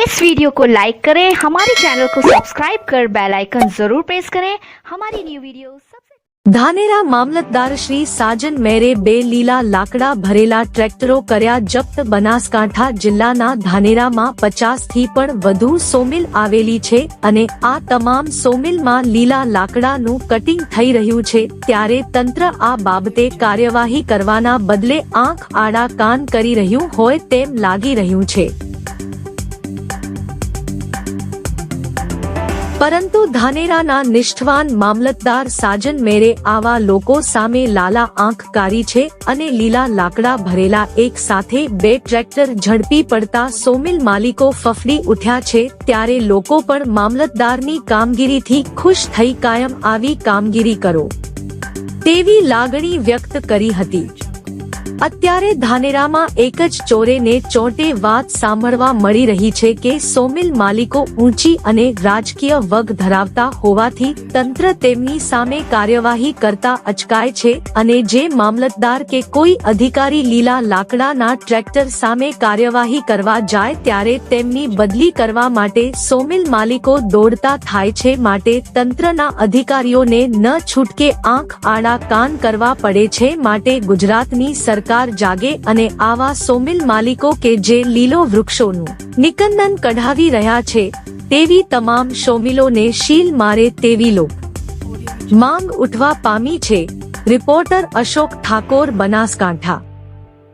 इस वीडियो को लाइक करें, हमारे चैनल को सब्सक्राइब कर बेल आइकन जरूर प्रेस करें हमारी न्यू वीडियो सबसे। ધાનેરા મામલતદાર શ્રી સાજન મેરે બે લીલા લાકડા ભરેલા ટ્રેક્ટરો કર્યા જપ્ત। બનાસકાંઠા જિલ્લાના ધાનેરામાં 50 થી પણ વધુ સોમિલ આવેલી છે અને આ તમામ સોમિલમાં લીલા લાકડાનું કટિંગ થઈ રહ્યું છે, ત્યારે તંત્ર આ બાબતે કાર્યવાહી કરવાના બદલે આંખ આડા કાન કરી રહ્યું હોય તેમ લાગી રહ્યું છે। પરંતુ ધાનેરાના નિષ્ઠવાન મામલતદાર સાજન મેરે આવા લોકો સામે લાલા આંખ કાઢી છે અને લીલા લાકડા ભરેલા એક સાથે બે ટ્રેક્ટર ઝડપી પડતા સોમિલ માલિકો ફફડી ઉઠ્યા છે, ત્યારે લોકો પણ મામલતદારની કામગીરીથી ખુશ થઈ કાયમ આવી કામગીરી કરો તેવી લાગણી વ્યક્ત કરી હતી। અત્યારે ધાનેરામાં એક જ ચોરેને ચોંટે વાત સાંભળવા મળી રહી છે કે સોમિલ માલિકો ઊંચી અને રાજકીય વગ ધરાવતા હોવાથી તંત્ર તેમની સામે કાર્યવાહી કરતા અચકાય છે અને જે મામલતદાર કે કોઈ અધિકારી લીલા લાકડાના ટ્રેક્ટર સામે કાર્યવાહી કરવા જાય ત્યારે તેમની બદલી કરવા માટે સોમિલ માલિકો દોડતા થાય છે, માટે તંત્રના અધિકારીઓને ન છૂટકે આંખ આડા કાન કરવા પડે છે। માટે ગુજરાતની સરકાર જાગે અને આવા સોમિલ માલિકો કે જે લીલો વૃક્ષોનું નિકંદન કઢાવી રહ્યા છે તેવી તમામ સોમિલોને શીલ મારે તેવી માંગ ઉઠવા પામી છે। રિપોર્ટર અશોક ઠાકોર, બનાસકાંઠા।